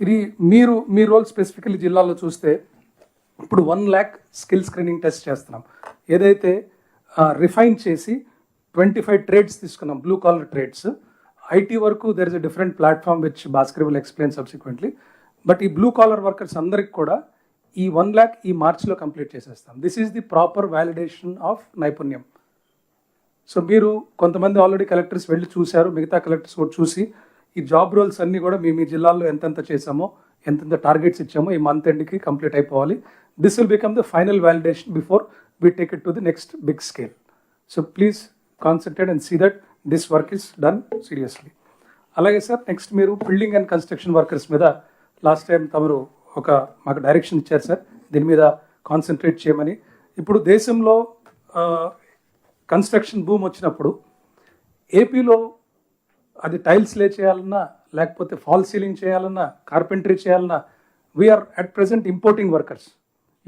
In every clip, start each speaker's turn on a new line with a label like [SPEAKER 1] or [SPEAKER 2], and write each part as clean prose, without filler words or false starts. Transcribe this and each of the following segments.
[SPEAKER 1] ఇది మీ role specifically జిల్లాలో చూస్తే ఇప్పుడు 1,00,000 స్కిల్ స్క్రీనింగ్ టెస్ట్ చేస్తున్నాం. ఏదైతే రిఫైన్ చేసి 25 ట్రేడ్స్ తీసుకున్నాం, బ్లూ కాలర్ ట్రేడ్స్. ఐటీ వరకు there is a different platform which Bhaskar will explain subsequently. But ఈ బ్లూ కాలర్ వర్కర్స్ అందరికి కూడా ఈ 1,00,000 ఈ మార్చ్లో కంప్లీట్ చేసేస్తాం. This is the proper validation of నైపుణ్యం. సో మీరు కొంతమంది ఆల్రెడీ కలెక్టర్స్ వెళ్ళి చూశారు, మిగతా కలెక్టర్స్ కూడా చూసి ఈ జాబ్ రోల్స్ అన్నీ కూడా మీ జిల్లాల్లో ఎంతెంత చేసామో, ఎంతెంత టార్గెట్స్ ఇచ్చామో ఈ మంత్ ఎండ్కి కంప్లీట్ అయిపోవాలి. This will become the final validation before we take it to the next big scale. So please concentrate and see that this work is done seriously. అలాగే సార్, నెక్స్ట్ మీరు building and construction workers మీద last time తమరు మాకు direction ఇచ్చారు sir, దీని మీద concentrate చేయమని. ఇప్పుడు దేశంలో కన్స్ట్రక్షన్ బూమ్ వచ్చినప్పుడు ఏపీలో అది టైల్స్ లే చేయాలన్నా, లేకపోతే ఫాల్ సీలింగ్ చేయాలన్నా, కార్పెంటరీ చేయాలన్నా, we are at present importing workers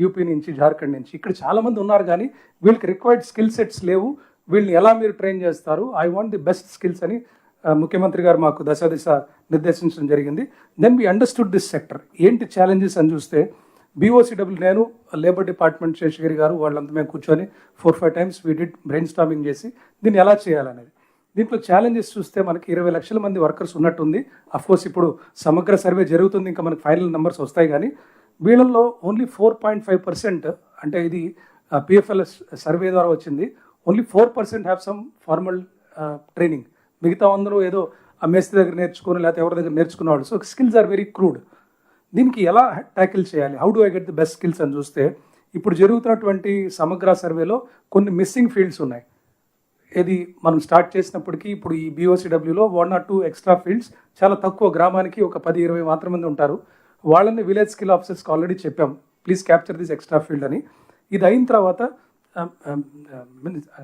[SPEAKER 1] UP నుంచి, జార్ఖండ్ నుంచి. ఇక్కడ చాలామంది ఉన్నారు కానీ వీళ్ళకి రిక్వైర్డ్ స్కిల్ సెట్స్ లేవు. వీళ్ళని ఎలా మీరు ట్రైన్ చేస్తారు? I want the best skills అని ముఖ్యమంత్రి గారు మాకు దశ నిర్దేశించడం జరిగింది. Then we understood this sector. ఏంటి ఛాలెంజెస్ అని చూస్తే బీఓసీడబ్ల్యూ, నేను, లేబర్ డిపార్ట్మెంట్ శేషగిరి గారు వాళ్ళంతా మేము కూర్చొని 4-5 times we did brain storming చేసి దీన్ని ఎలా చేయాలనేది. దీంట్లో ఛాలెంజెస్ చూస్తే మనకి 20 లక్షల మంది వర్కర్స్ ఉన్నట్టుంది. అఫ్కోర్స్ ఇప్పుడు సమగ్ర సర్వే జరుగుతుంది, ఇంకా మనకి ఫైనల్ నెంబర్స్ వస్తాయి. కానీ వీళ్ళల్లో ఓన్లీ 4.5%, అంటే ఇది పిఎఫ్ఎల్ఎస్ సర్వే ద్వారా వచ్చింది, only 4% have some formal training. మిగతా అందరూ ఏదో ఆ మేస్త్రి దగ్గర నేర్చుకుని లేకపోతే ఎవరి దగ్గర నేర్చుకునేవాళ్ళు. So skills are very crude. దీనికి ఎలా ట్యాకిల్ చేయాలి, how do I get the best skills అని చూస్తే ఇప్పుడు జరుగుతున్నటువంటి సమగ్ర సర్వేలో కొన్ని మిస్సింగ్ ఫీల్డ్స్ ఉన్నాయి. ఇది మనం స్టార్ట్ చేసినప్పటికీ ఇప్పుడు ఈ బీఓసీడబ్ల్యూలో 1 or 2 ఎక్స్ట్రా ఫీల్డ్స్, చాలా తక్కువ, గ్రామానికి ఒక 10-20 మాత్రమే ఉంటారు. వాళ్ళని విలేజ్ స్కిల్ ఆఫీసర్స్కి ఆల్రెడీ చెప్పాం, please capture this extra field అని. ఇది అయిన తర్వాత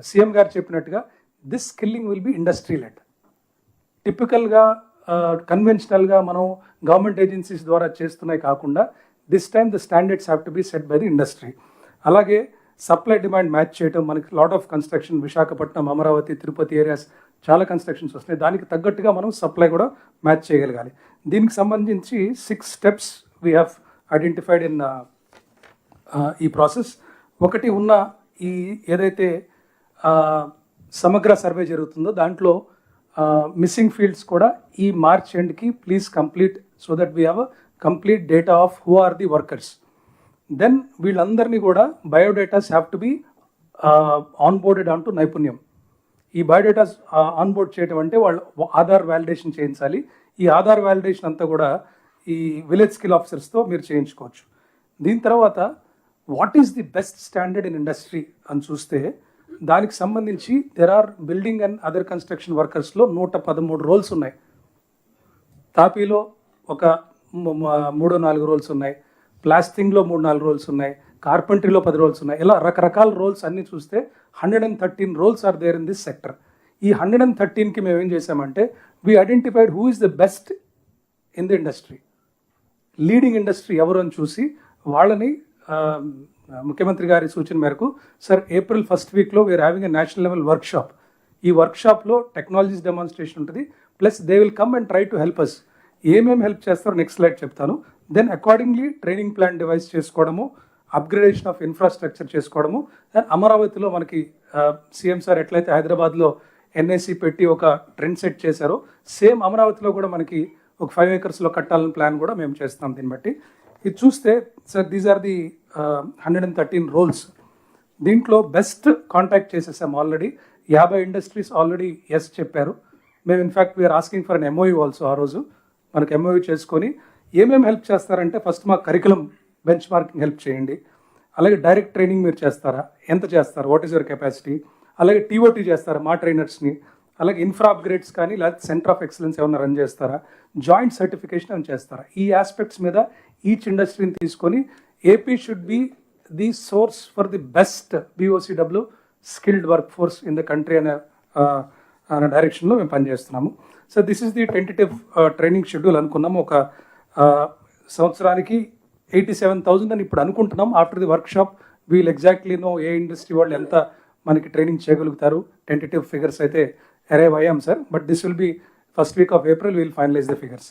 [SPEAKER 1] సీఎం గారు చెప్పినట్టుగా this skilling will be industry led. టిపికల్గా కన్వెన్షనల్గా మనం గవర్నమెంట్ ఏజెన్సీస్ ద్వారా చేస్తున్నాయి కాకుండా this time the standards have to be set by the industry. అలాగే సప్లై డిమాండ్ మ్యాచ్ చేయడం. మనకి lot of construction Visakhapatnam, Amaravati, Tirupati areas చాలా కన్స్ట్రక్షన్స్ వస్తున్నాయి. దానికి తగ్గట్టుగా మనం సప్లై కూడా మ్యాచ్ చేయగలగాలి. దీనికి సంబంధించి 6 steps we have identified in ఈ ప్రాసెస్. ఒకటి ఉన్న ఈ ఏదైతే సమగ్ర సర్వే జరుగుతుందో దాంట్లో మిస్సింగ్ ఫీల్డ్స్ కూడా ఈ మార్చ్ ఎండ్కి please complete, so that we have a complete data of who are the workers. Then వీళ్ళందరినీ కూడా biodatas have to be onboarded on to Naipunyam. ఈ బయోడేటాస్ ఆన్బోర్డ్ చేయడం అంటే వాళ్ళు ఆధార్ వ్యాలిడేషన్ చేయించాలి. ఈ ఆధార్ వ్యాలిడేషన్ అంతా కూడా ఈ విలేజ్ స్కిల్ ఆఫీసర్స్తో మీరు చేయించుకోవచ్చు. దీని తర్వాత what is the best standard in industry అని చూస్తే దానికి సంబంధించి there are building and other construction వర్కర్స్లో 113 రోల్స్ ఉన్నాయి. తాపీలో ఒక 3-4 రోల్స్ ఉన్నాయి, ప్లాస్టింగ్లో 3-4 రోల్స్ ఉన్నాయి, కార్పెంటరీలో 10 రోల్స్ ఉన్నాయి. ఇలా రకరకాల రోల్స్ అన్నీ చూస్తే 113 roles are there in this sector. ఈ 113కి మేము ఏం చేసామంటే we identified who is the best in the industry, leading industry ఎవరు అని చూసి వాళ్ళని ముఖ్యమంత్రి గారి సూచన మేరకు సార్ April 1st వీక్లో we are having a national level workshop. ఈ వర్క్షాప్లో టెక్నాలజీస్ డెమాన్స్ట్రేషన్ ఉంటుంది, plus they will come and try to help us. ఏమేమి హెల్ప్ చేస్తారో నెక్స్ట్ స్లైడ్ చెప్తాను. Then accordingly training plan devise చేసుకోవడము, అప్గ్రేడేషన్ ఆఫ్ ఇన్ఫ్రాస్ట్రక్చర్ చేసుకోవడము. And అమరావతిలో మనకి సీఎం సార్ ఎట్లయితే హైదరాబాద్లో ఎన్ఐసి పెట్టి ఒక ట్రెండ్ సెట్ చేశారో, సేమ్ అమరావతిలో కూడా మనకి ఒక 5 acres కట్టాలని ప్లాన్ కూడా మేము చేస్తాం. దీన్ని బట్టి ఇది చూస్తే sir these are the 113 roles. దీంట్లో బెస్ట్ కాంటాక్ట్ చేసేసాం ఆల్రెడీ. 50 ఇండస్ట్రీస్ ఆల్రెడీ ఎస్ చెప్పారు. మేము in fact we are asking for an MOU also. ఆ రోజు మనకు MOU చేసుకొని ఏమేమి హెల్ప్ చేస్తారంటే ఫస్ట్ మా కరికులం బెంచ్ మార్కింగ్ హెల్ప్ చేయండి, అలాగే డైరెక్ట్ ట్రైనింగ్ మీరు చేస్తారా, ఎంత చేస్తారు, వాట్ ఈస్ యువర్ కెపాసిటీ, అలాగే TOT చేస్తారా మా ట్రైనర్స్ని, అలాగే ఇన్ఫ్రా అప్గ్రేడ్స్ కానీ లేకపోతే సెంటర్ ఆఫ్ ఎక్సలెన్స్ ఏమైనా రన్ చేస్తారా, జాయింట్ సర్టిఫికేషన్ అని చేస్తారా. ఈ ఆస్పెక్ట్స్ మీద ఈచ్ ఇండస్ట్రీని తీసుకొని AP should be the source for the best BOCW skilled work force in the country అనే డైరెక్షన్లో మేము పనిచేస్తున్నాము. So this is the tentative training schedule అనుకున్నాము. ఒక సంవత్సరానికి 87,000 అని ఇప్పుడు అనుకుంటున్నాం. After the workshop we'll exactly know ఏ ఇండస్ట్రీ వాళ్ళు ఎంత మనకి ట్రైనింగ్ చేయగలుగుతారు. టెంటేటివ్ ఫిగర్స్ అయితే అరైవ్ అయ్యాం sir, but this will be first week of April will finalise the figures.